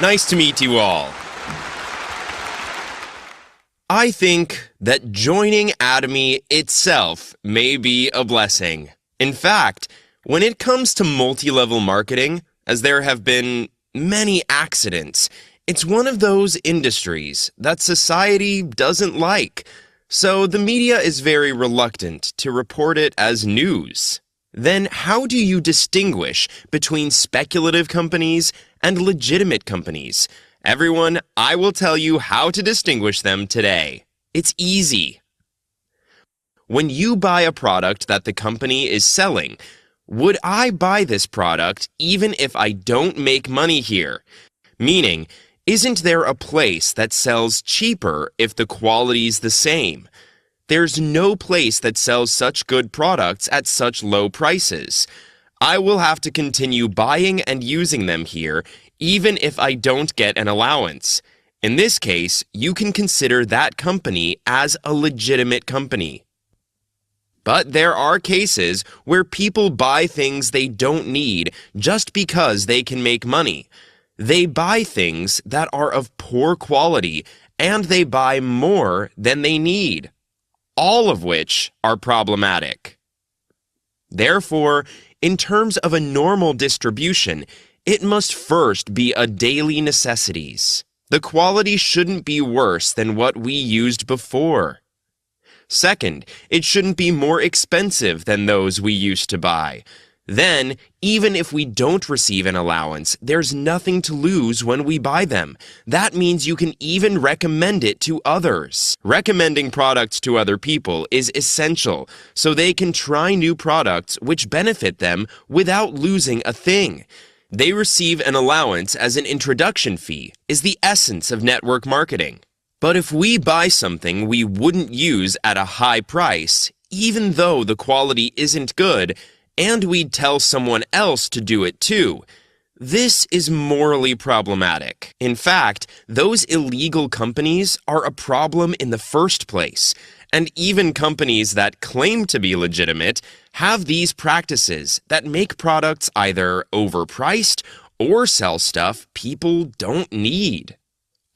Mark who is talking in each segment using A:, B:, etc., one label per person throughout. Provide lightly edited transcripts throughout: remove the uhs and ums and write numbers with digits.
A: Nice to meet you all. I think that joining ATOMY itself may be a blessing. In fact, when it comes to multi-level marketing, as there have been many accidents, it's one of those industries that society doesn't like, so the media is very reluctant to report it as news. Then how do you distinguish between speculative companies and legitimate companies? Everyone, I will tell you how to distinguish them today. It's easy. When you buy a product that the company is selling, would I buy this product even if I don't make money here? Meaning, isn't there a place that sells cheaper if the quality's the same? There's no place that sells such good products at such low prices. I will have to continue buying and using them here, even if I don't get an allowance. In this case, you can consider that company as a legitimate company. But there are cases where people buy things they don't need just because they can make money. They buy things that are of poor quality, and they buy more than they need, all of which are problematic. Therefore, in terms of a normal distribution, it must first be a daily necessities. The quality shouldn't be worse than what we used before. Second, it shouldn't be more expensive than those we used to buy. Then, even if we don't receive an allowance, there's nothing to lose when we buy them. That means you can even recommend it to others. Recommending products to other people is essential, so they can try new products which benefit them without losing a thing. They receive an allowance as an introduction fee, is the essence of network marketing. But if we buy something we wouldn't use at a high price, even though the quality isn't good, and we'd tell someone else to do it too, this is morally problematic. In fact, those illegal companies are a problem in the first place, and even companies that claim to be legitimate have these practices that make products either overpriced or sell stuff people don't need.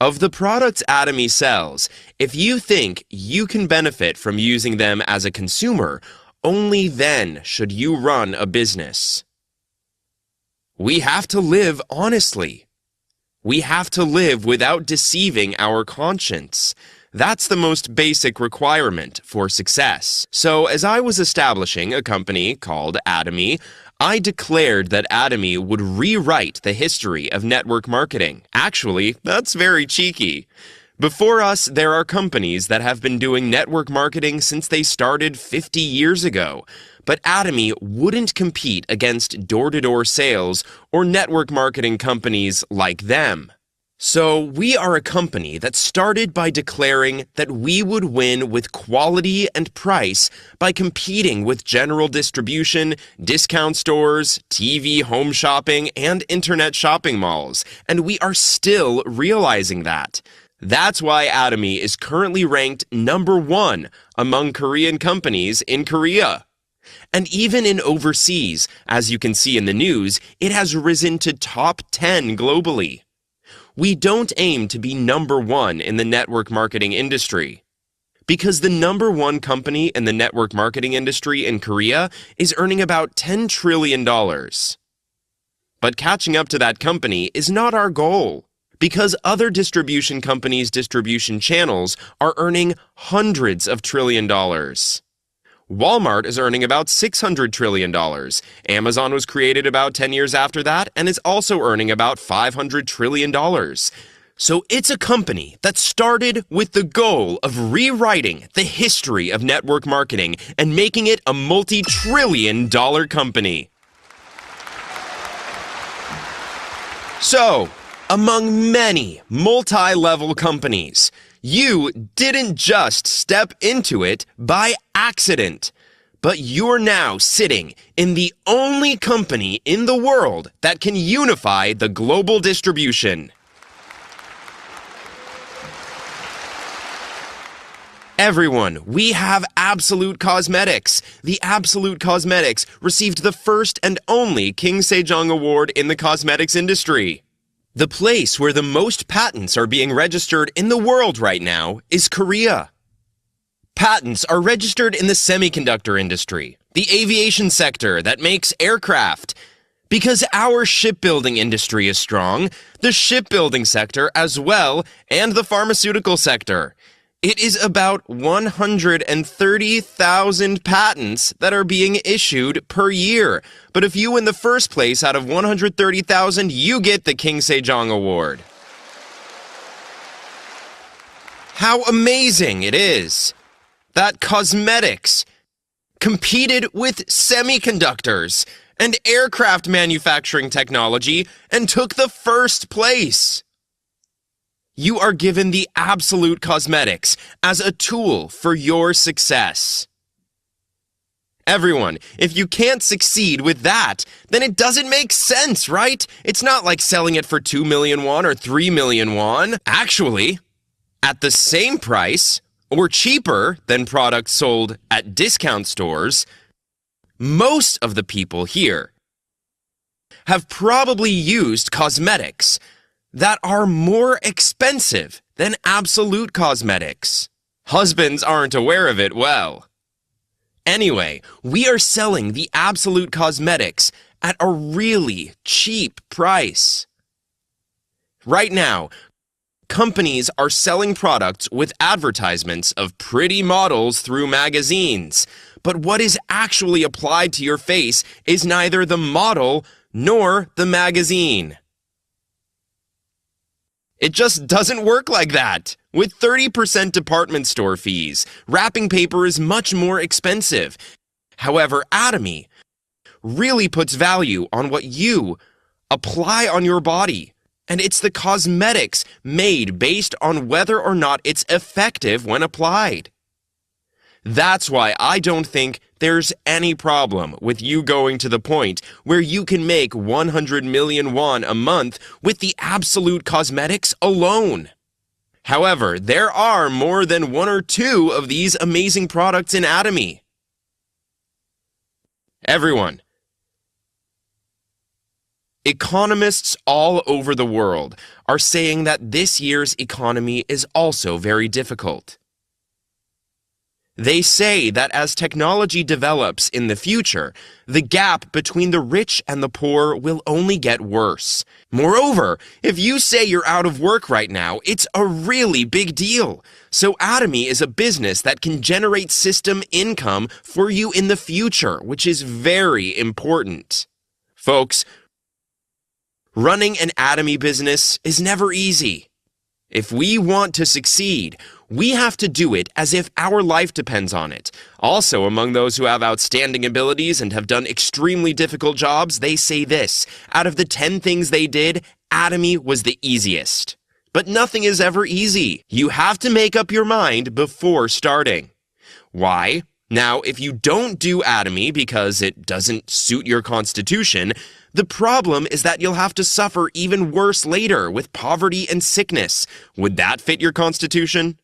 A: Of the products ATOMY sells, if you think you can benefit from using them as a consumer, only then should you run a business. We have to live honestly. We have to live without deceiving our conscience. That's the most basic requirement for success. So as I was establishing a company called ATOMY, I declared that ATOMY would rewrite the history of network marketing. Actually, that's very cheeky. Before us, there are companies that have been doing network marketing since they started 50 years ago. But ATOMY wouldn't compete against door-to-door sales or network marketing companies like them. So we are a company that started by declaring that we would win with quality and price by competing with general distribution, discount stores, TV home shopping, and internet shopping malls. And we are still realizing that. That's why ATOMY is currently ranked #1 among Korean companies in Korea. And even in overseas, as you can see in the news, it has risen to top 10 globally. We don't aim to be #1 in the network marketing industry, because the #1 company in the network marketing industry in Korea is earning about $10 trillion. But catching up to that company is not our goal, because other distribution companies' distribution channels are earning hundreds of trillion dollars. Walmart is earning about $600 trillion. Amazon was created about 10 years after that and is also earning about $500 trillion. So it's a company that started with the goal of rewriting the history of network marketing and making it a multi-trillion-dollar company. So, among many multi-level companies, you didn't just step into it by accident, but you're now sitting in the only company in the world that can unify the global distribution. Everyone, we have Absolute Cosmetics. The Absolute Cosmetics received the first and only King Sejong Award in the cosmetics industry. The place where the most patents are being registered in the world right now is Korea. Patents are registered in the semiconductor industry, the aviation sector that makes aircraft. Because our shipbuilding industry is strong, the shipbuilding sector as well, and the pharmaceutical sector. It is about 130,000 patents that are being issued per year. But if you win the first place out of 130,000, you get the King Sejong Award. How amazing it is that cosmetics competed with semiconductors and aircraft manufacturing technology and took the first place. You are given the absolute cosmetics as a tool for your success. Everyone, if you can't succeed with that, then it doesn't make sense, right? It's not like selling it for 2 million won or 3 million won. Actually, at the same price, or cheaper than products sold at discount stores, most of the people here have probably used cosmetics that are more expensive than absolute cosmetics. Husbands aren't aware of it well. Anyway, we are selling the absolute cosmetics at a really cheap price. Right now, companies are selling products with advertisements of pretty models through magazines. But what is actually applied to your face is neither the model nor the magazine. It just doesn't work like that. With 30% department store fees, wrapping paper is much more expensive. However, ATOMY really puts value on what you apply on your body. And it's the cosmetics made based on whether or not it's effective when applied. That's why I don't think there's any problem with you going to the point where you can make 100 million won a month with the absolute cosmetics alone. However, there are more than one or two of these amazing products in ATOMY. Everyone, economists all over the world are saying that this year's economy is also very difficult. They say that as technology develops in the future, the gap between the rich and the poor will only get worse. Moreover, if you say you're out of work right now, it's a really big deal. So ATOMY is a business that can generate system income for you in the future, which is very important. Folks, running an ATOMY business is never easy. If we want to succeed, we have to do it as if our life depends on it. Also, among those who have outstanding abilities and have done extremely difficult jobs, they say this: out of the 10 things they did, ATOMY was the easiest. But nothing is ever easy. You have to make up your mind before starting. Why? Now, if you don't do ATOMY because it doesn't suit your constitution, the problem is that you'll have to suffer even worse later with poverty and sickness. Would that fit your constitution?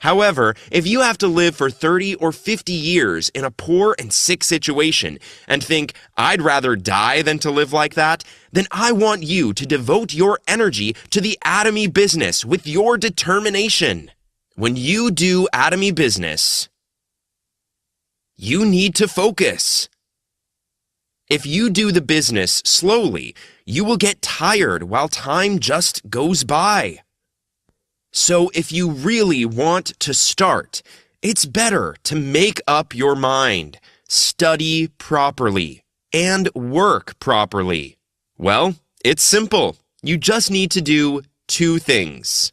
A: However, if you have to live for 30 or 50 years in a poor and sick situation and think, I'd rather die than to live like that, then I want you to devote your energy to the ATOMY business with your determination. When you do ATOMY business, you need to focus. If you do the business slowly, you will get tired while time just goes by. So if you really want to start, it's better to make up your mind, study properly, and work properly. Well, it's simple. You just need to do 2 things.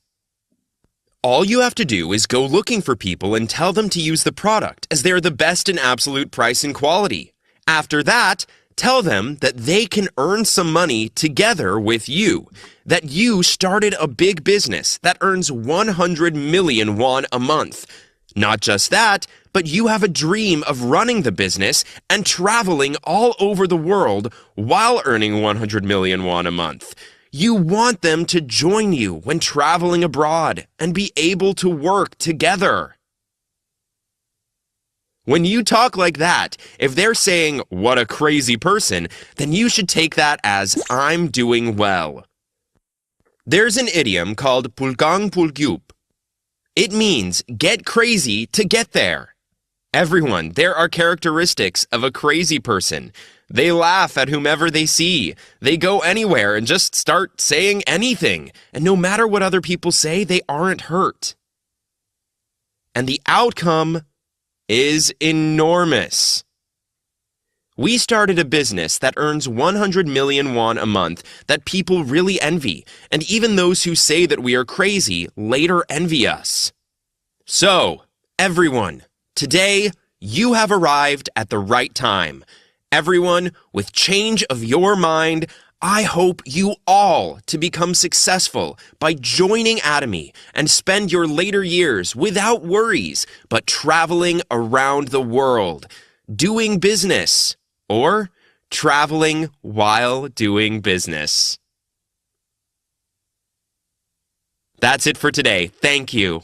A: All you have to do is go looking for people and tell them to use the product as they're the best in absolute price and quality. After that, tell them that they can earn some money together with you, that you started a big business that earns 100 million won a month. Not just that, but you have a dream of running the business and traveling all over the world while earning 100 million won a month. You want them to join you when traveling abroad and be able to work together. When you talk like that, if they're saying, "What a crazy person," then you should take that as, "I'm doing well." There's an idiom called fulgurant. It means get crazy to get there. Everyone, there are characteristics of a crazy person. They laugh at whomever they see. They go anywhere and just start saying anything. And no matter what other people say, they aren't hurt. And the outcome is enormous. We started a business that earns 100 million won a month that people really envy, and even those who say that we are crazy later envy us. So, everyone, today you have arrived at the right time. Everyone, with change of your mind, I hope you all to become successful by joining ATOMY and spend your later years without worries, but traveling around the world, doing business, or traveling while doing business. That's it for today. Thank you.